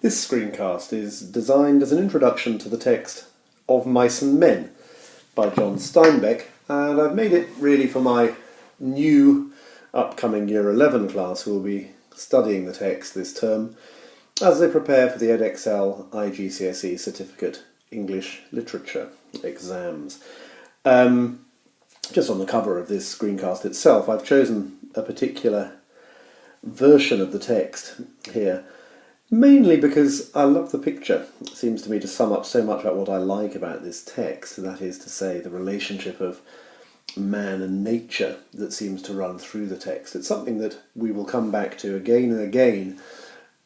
This screencast is designed as an introduction to the text Of Mice and Men by John Steinbeck, and I've made it really for my new upcoming Year 11 class who will be studying the text this term as they prepare for the Edexcel IGCSE Certificate English Literature exams. Just on the cover of this screencast itself, I've chosen a particular version of the text here, mainly because I love the picture. It seems to me to sum up so much about what I like about this text, that is to say the relationship of man and nature that seems to run through the text. It's something that we will come back to again and again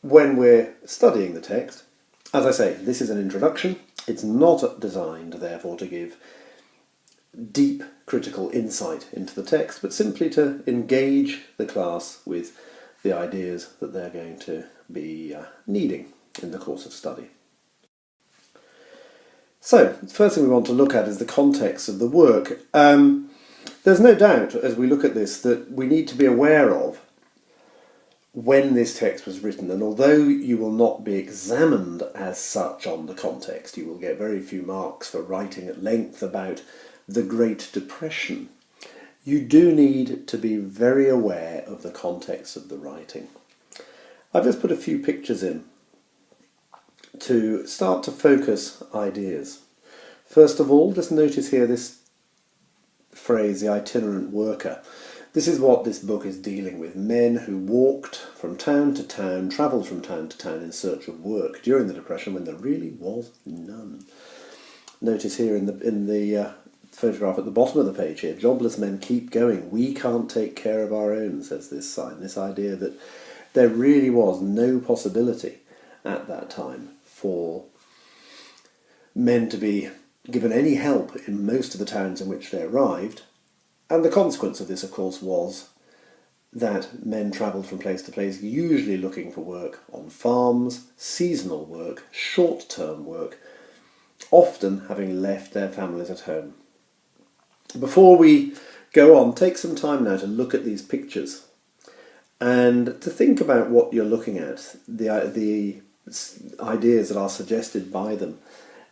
when we're studying the text. As I say, this is an introduction. It's not designed, therefore, to give deep critical insight into the text, but simply to engage the class with the ideas that they're going to be needing in the course of study. So, the first thing we want to look at is the context of the work. There's no doubt, as we look at this, that we need to be aware of when this text was written, and although you will not be examined as such on the context, you will get very few marks for writing at length about the Great Depression, you do need to be very aware of the context of the writing. I've just put a few pictures in to start to focus ideas. First of all, just notice here this phrase, the itinerant worker. This is what this book is dealing with. Men who walked from town to town, travelled from town to town in search of work during the Depression when there really was none. Notice here in the photograph at the bottom of the page here, jobless men keep going. We can't take care of our own, says this sign. This idea that there really was no possibility at that time for men to be given any help in most of the towns in which they arrived. And the consequence of this, of course, was that men travelled from place to place, usually looking for work on farms, seasonal work, short-term work, often having left their families at home. Before we go on, take some time now to look at these pictures and to think about what you're looking at, the ideas that are suggested by them.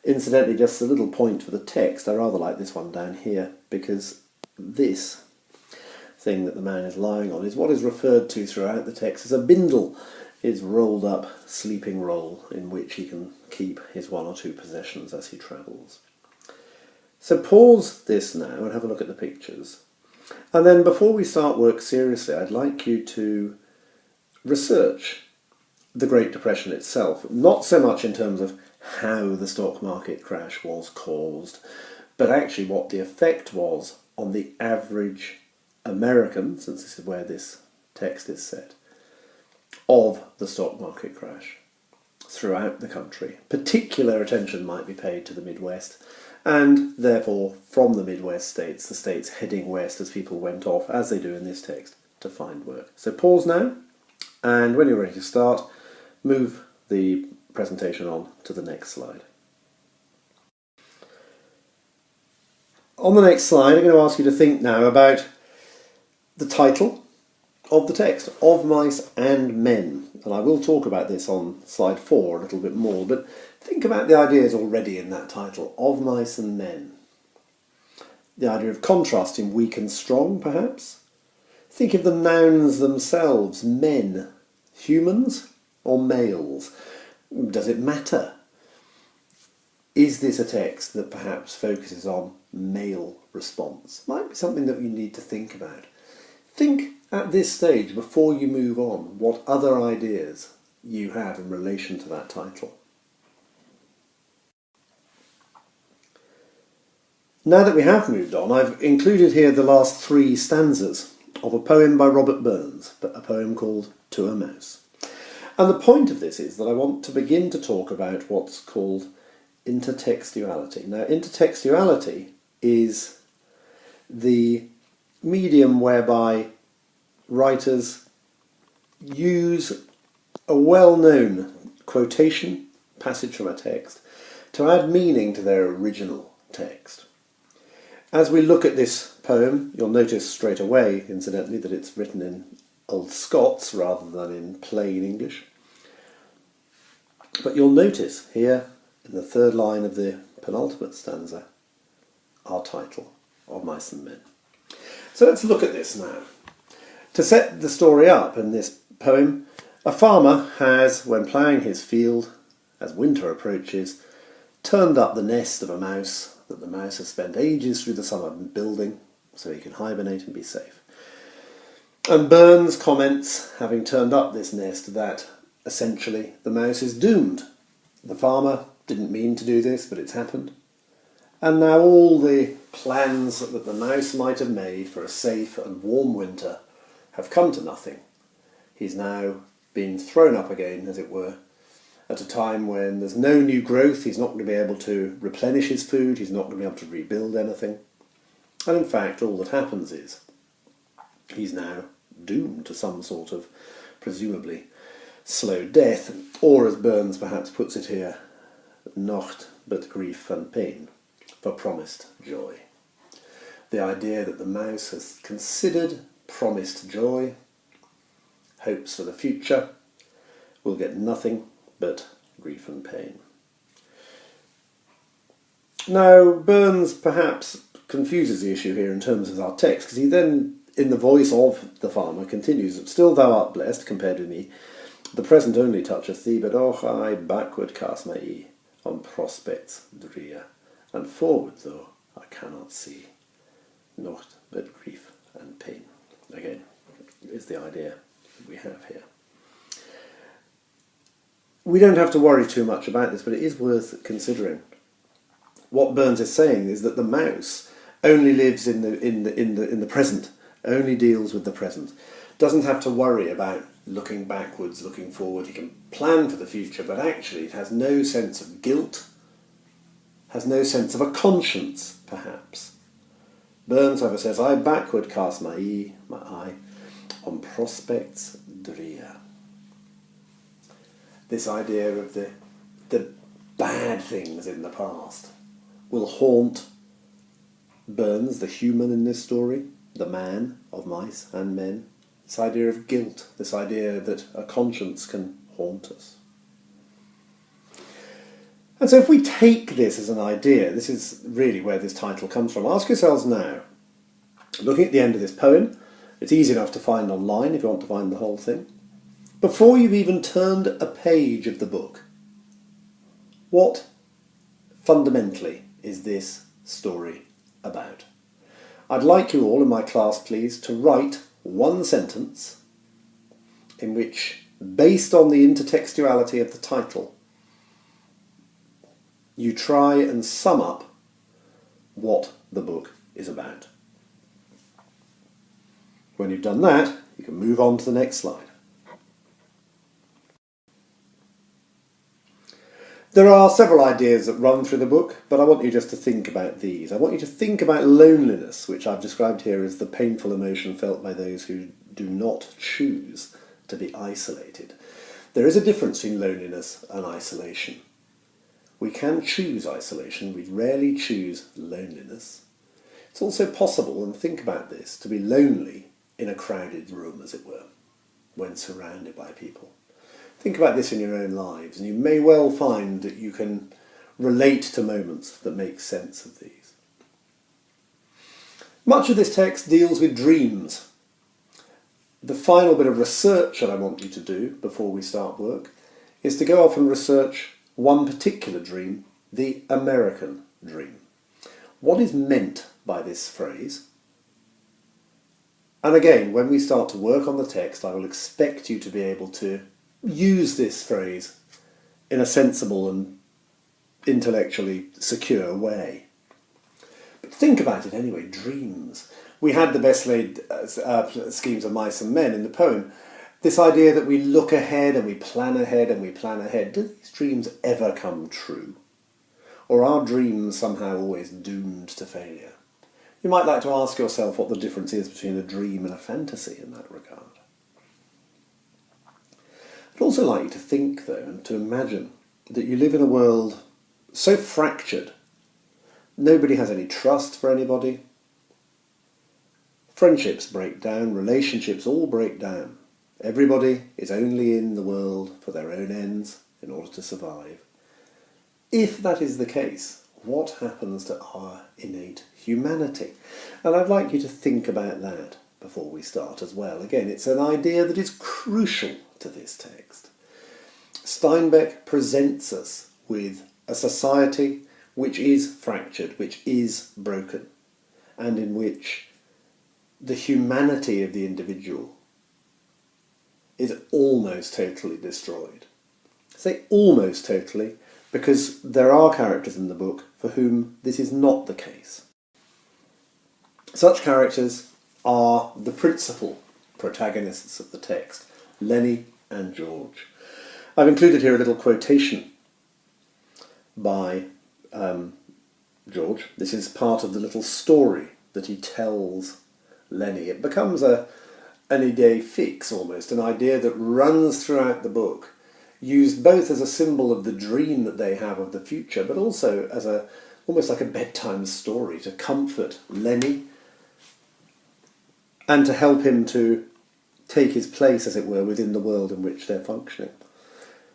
Incidentally, just a little point for the text, I rather like this one down here, because this thing that the man is lying on is what is referred to throughout the text as a bindle, his rolled up sleeping roll in which he can keep his one or two possessions as he travels. So pause this now and have a look at the pictures. And then before we start work seriously, I'd like you to research the Great Depression itself, not so much in terms of how the stock market crash was caused, but actually what the effect was on the average American, since this is where this text is set, of the stock market crash throughout the country. Particular attention might be paid to the Midwest, and therefore from the Midwest states, the states heading west as people went off, as they do in this text, to find work. So pause now, and when you're ready to start, move the presentation on to the next slide. On the next slide, I'm going to ask you to think now about the title of the text, Of Mice and Men. And I will talk about this on slide 4 a little bit more, but think about the ideas already in that title, Of Mice and Men. The idea of contrasting weak and strong, perhaps. Think of the nouns themselves, men, humans or males. Does it matter? Is this a text that perhaps focuses on male response? Might be something that you need to think about. Think at this stage, before you move on, what other ideas you have in relation to that title. Now that we have moved on, I've included here the last 3 stanzas of a poem by Robert Burns, a poem called To a Mouse. And the point of this is that I want to begin to talk about what's called intertextuality. Now, intertextuality is the medium whereby writers use a well-known quotation, passage from a text, to add meaning to their original text. As we look at this poem, you'll notice straight away, incidentally, that it's written in Old Scots rather than in plain English. But you'll notice here in the third line of the penultimate stanza our title of Mice and Men. So let's look at this now. To set the story up in this poem, a farmer has, when ploughing his field, as winter approaches, turned up the nest of a mouse that the mouse has spent ages through the summer building so he can hibernate and be safe. And Burns comments, having turned up this nest, that essentially the mouse is doomed. The farmer didn't mean to do this, but it's happened. And now all the plans that the mouse might have made for a safe and warm winter have come to nothing. He's now been thrown up again, as it were, at a time when there's no new growth. He's not going to be able to replenish his food, he's not going to be able to rebuild anything. And in fact, all that happens is he's now doomed to some sort of, presumably, slow death, or as Burns perhaps puts it here, naught but grief and pain for promised joy. The idea that the mouse has considered promised joy, hopes for the future, will get nothing but grief and pain. Now, Burns perhaps confuses the issue here in terms of our text, because he then, in the voice of the farmer, continues, "Still thou art blessed compared with me. The present only toucheth thee, but och, I backward cast my eye on prospects drear, and forward though I cannot see, naught but grief and pain." Again, is the idea that we have here. We don't have to worry too much about this, but it is worth considering. What Burns is saying is that the mouse only lives in the present, only deals with the present, doesn't have to worry about looking backwards, looking forward. He can plan for the future, but actually it has no sense of guilt, has no sense of a conscience, perhaps. Burns, however, says, "I backward cast my eye on prospects drear." This idea of the bad things in the past will haunt Burns, the human in this story, the man of Mice and Men. This idea of guilt, this idea that a conscience can haunt us. And so if we take this as an idea, this is really where this title comes from. Ask yourselves now, looking at the end of this poem, it's easy enough to find online if you want to find the whole thing, before you've even turned a page of the book, what fundamentally is this story about? I'd like you all in my class, please, to write one sentence in which, based on the intertextuality of the title, you try and sum up what the book is about. When you've done that, you can move on to the next slide. There are several ideas that run through the book, but I want you just to think about these. I want you to think about loneliness, which I've described here as the painful emotion felt by those who do not choose to be isolated. There is a difference between loneliness and isolation. We can choose isolation, we rarely choose loneliness. It's also possible, and think about this, to be lonely in a crowded room, as it were, when surrounded by people. Think about this in your own lives, and you may well find that you can relate to moments that make sense of these. Much of this text deals with dreams. The final bit of research that I want you to do before we start work is to go off and research one particular dream, the American dream. What is meant by this phrase? And again, when we start to work on the text, I will expect you to be able to use this phrase in a sensible and intellectually secure way. But think about it anyway, dreams. We had the best laid schemes of Mice and Men in the poem. This idea that we look ahead and we plan ahead and we plan ahead. Do these dreams ever come true? Or are dreams somehow always doomed to failure? You might like to ask yourself what the difference is between a dream and a fantasy in that regard. I'd also like you to think, though, and to imagine that you live in a world so fractured. Nobody has any trust for anybody. Friendships break down, relationships all break down. Everybody is only in the world for their own ends. in order to survive. If that is the case, what happens to our innate humanity? And I'd like you to think about that before we start as well. Again, it's an idea that is crucial to this text. Steinbeck presents us with a society which is fractured, which is broken, and in which the humanity of the individual is almost totally destroyed. I say almost totally because there are characters in the book for whom this is not the case. Such characters are the principal protagonists of the text, Lenny and George. I've included here a little quotation by George. This is part of the little story that he tells Lenny. It becomes an idée fixe almost, an idea that runs throughout the book, used both as a symbol of the dream that they have of the future, but also as almost like a bedtime story to comfort Lenny and to help him to take his place, as it were, within the world in which they're functioning.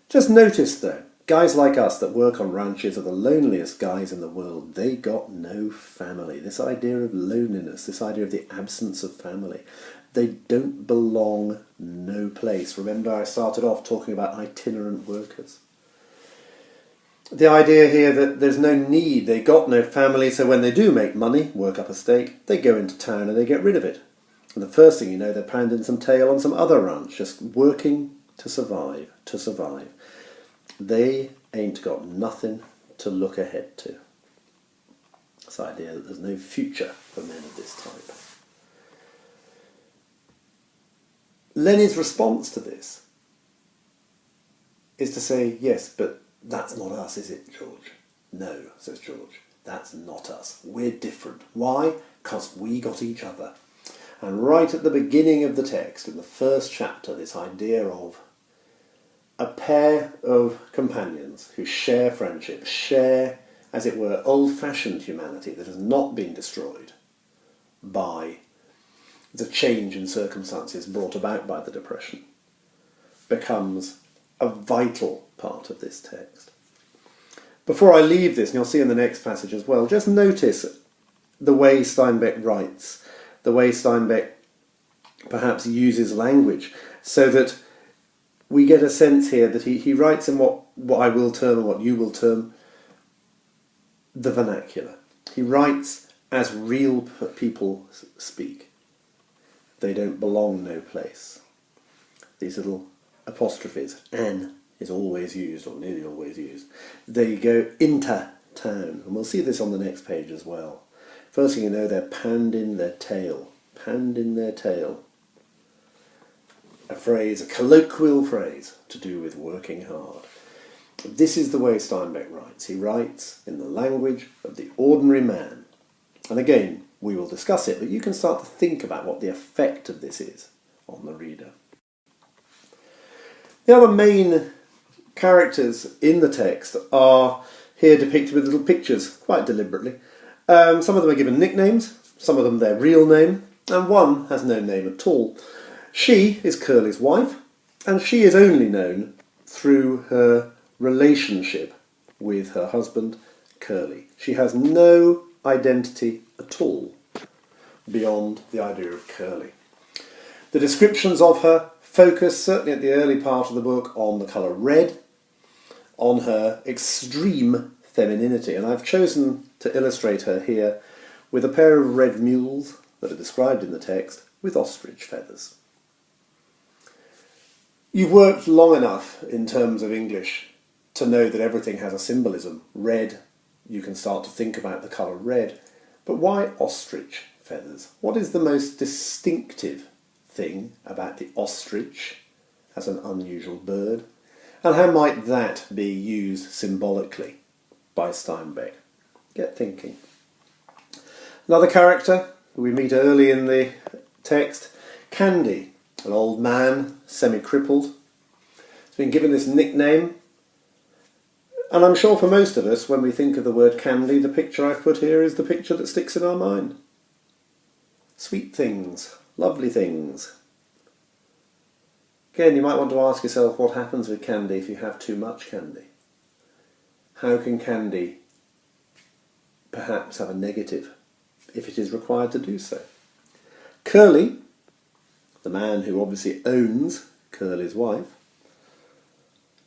Just notice, though, guys like us that work on ranches are the loneliest guys in the world. They got no family. This idea of loneliness, this idea of the absence of family. They don't belong no place. Remember, I started off talking about itinerant workers. The idea here that there's no need, they got no family, so when they do make money, work up a stake, they go into town and they get rid of it. And the first thing you know, they're pounding some tail on some other ranch, just working to survive, to survive. They ain't got nothing to look ahead to. This idea that there's no future for men of this type. Lenny's response to this is to say, yes, but that's not us, is it, George? No, says George, that's not us. We're different. Why? Because we got each other. And right at the beginning of the text, in the first chapter, this idea of a pair of companions who share friendship, share, as it were, old-fashioned humanity that has not been destroyed by the change in circumstances brought about by the Depression, becomes a vital part of this text. Before I leave this, and you'll see in the next passage as well, just notice the way Steinbeck writes, the way Steinbeck perhaps uses language, so that we get a sense here that he writes in what I will term and what you will term the vernacular. He writes as real people speak. They don't belong no place. These little apostrophes, an is always used, or nearly always used. They go into town, and we'll see this on the next page as well. First thing you know, they're pounding their tail. Pounding their tail. A phrase, a colloquial phrase, to do with working hard. This is the way Steinbeck writes. He writes in the language of the ordinary man. And again, we will discuss it, but you can start to think about what the effect of this is on the reader. The other main characters in the text are here depicted with little pictures, quite deliberately. Some of them are given nicknames, some of them their real name, and one has no name at all. She is Curly's wife, and she is only known through her relationship with her husband, Curly. She has no identity at all beyond the idea of Curly. The descriptions of her focus, certainly at the early part of the book, on the colour red, on her extreme femininity, and I've chosen to illustrate her here with a pair of red mules that are described in the text with ostrich feathers. You've worked long enough in terms of English to know that everything has a symbolism. Red, you can start to think about the colour red. But why ostrich feathers? What is the most distinctive thing about the ostrich as an unusual bird? And how might that be used symbolically by Steinbeck? Get thinking. Another character we meet early in the text, Candy, an old man, semi-crippled. He's been given this nickname, and I'm sure for most of us, when we think of the word candy, the picture I've put here is the picture that sticks in our mind. Sweet things, lovely things. Again, you might want to ask yourself what happens with candy if you have too much candy. How can candy perhaps have a negative if it is required to do so? Curly, the man who obviously owns Curly's wife.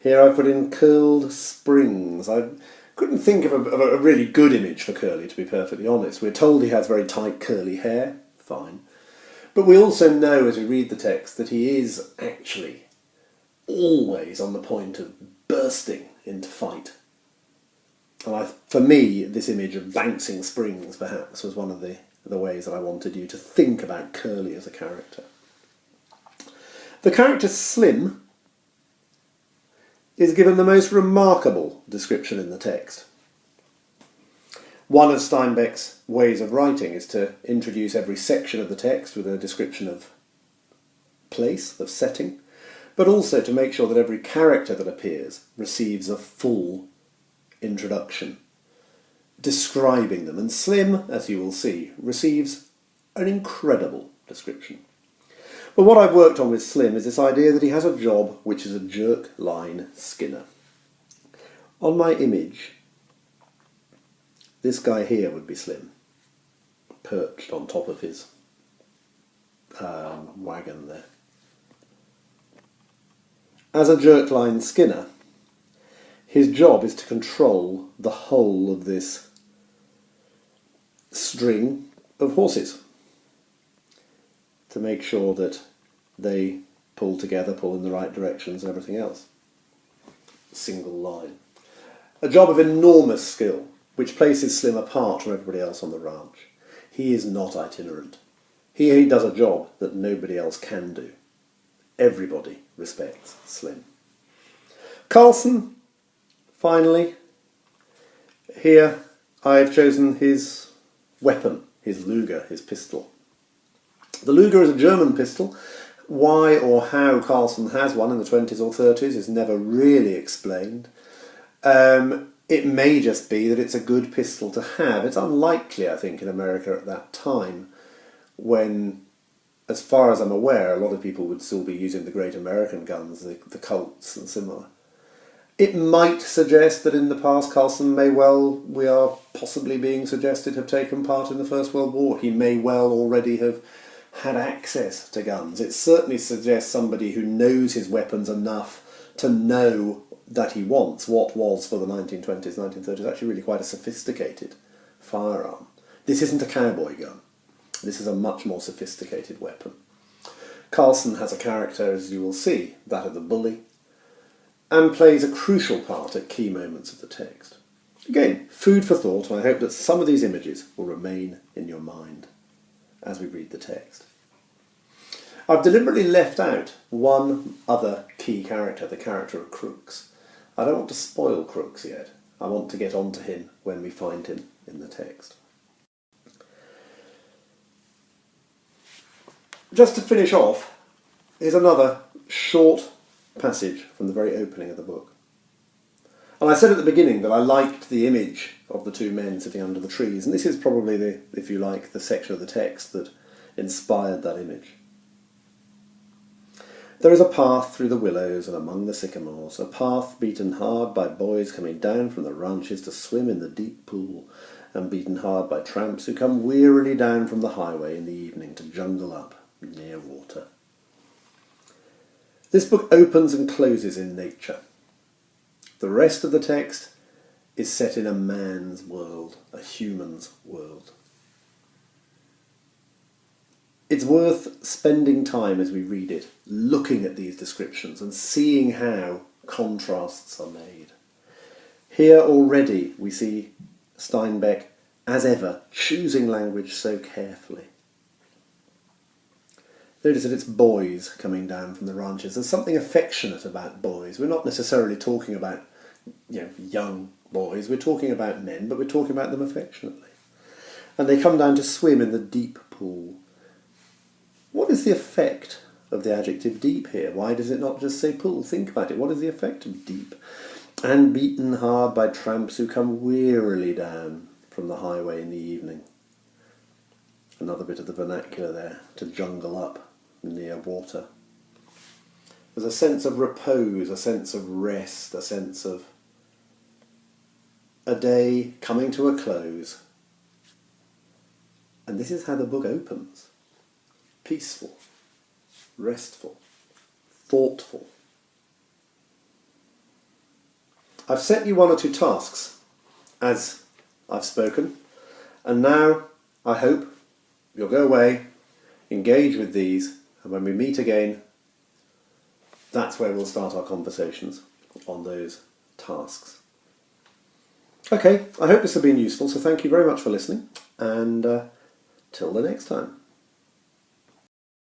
Here I put in curled springs. I couldn't think of a really good image for Curly, to be perfectly honest. We're told he has very tight curly hair. Fine. But we also know as we read the text that he is actually always on the point of bursting into fight. And for me, this image of bouncing springs perhaps was one of the ways that I wanted you to think about Curly as a character. The character Slim is given the most remarkable description in the text. One of Steinbeck's ways of writing is to introduce every section of the text with a description of place, of setting, but also to make sure that every character that appears receives a full introduction, describing them. And Slim, as you will see, receives an incredible description. But what I've worked on with Slim is this idea that he has a job which is a jerk line skinner. On my image, this guy here would be Slim, perched on top of his wagon there. As a jerk line skinner, his job is to control the whole of this string of horses, to make sure that they pull together, pull in the right directions and everything else. Single line. A job of enormous skill, which places Slim apart from everybody else on the ranch. He is not itinerant. He does a job that nobody else can do. Everybody respects Slim. Carlson, finally, here I've chosen his weapon, his Luger, his pistol. The Luger is a German pistol. Why or how Carlson has one in the 20s or 30s is never really explained. It may just be that it's a good pistol to have. It's unlikely, I think, in America at that time, when, as far as I'm aware, a lot of people would still be using the great American guns, the Colts and similar. It might suggest that in the past Carlson may well, we are possibly being suggested, have taken part in the First World War. He may well already have had access to guns. It certainly suggests somebody who knows his weapons enough to know that he wants what was for the 1920s, 1930s actually really quite a sophisticated firearm. This isn't a cowboy gun. This is a much more sophisticated weapon. Carlson has a character, as you will see, that of the bully, and plays a crucial part at key moments of the text. Again, food for thought, and I hope that some of these images will remain in your mind as we read the text. I've deliberately left out one other key character, the character of Crooks. I don't want to spoil Crooks yet. I want to get onto him when we find him in the text. Just to finish off, is another short passage from the very opening of the book. And I said at the beginning that I liked the image of the two men sitting under the trees, and this is probably the, if you like, the section of the text that inspired that image. There is a path through the willows and among the sycamores, a path beaten hard by boys coming down from the ranches to swim in the deep pool, and beaten hard by tramps who come wearily down from the highway in the evening to jungle up near water. This book opens and closes in nature. The rest of the text is set in a man's world, a human's world. It's worth spending time as we read it, looking at these descriptions and seeing how contrasts are made. Here already we see Steinbeck, as ever, choosing language so carefully. Notice that it's boys coming down from the ranches. There's something affectionate about boys. We're not necessarily talking about, young boys. We're talking about men, but we're talking about them affectionately. And they come down to swim in the deep pool. What is the effect of the adjective deep here? Why does it not just say pool? Think about it. What is the effect of deep? And beaten hard by tramps who come wearily down from the highway in the evening. Another bit of the vernacular there, to jungle up near water. There's a sense of repose, a sense of rest, a sense of a day coming to a close. And this is how the book opens. Peaceful, restful, thoughtful. I've set you one or two tasks as I've spoken, and now I hope you'll go away, engage with these, and when we meet again, that's where we'll start our conversations on those tasks. Okay, I hope this has been useful, so thank you very much for listening, and till the next time.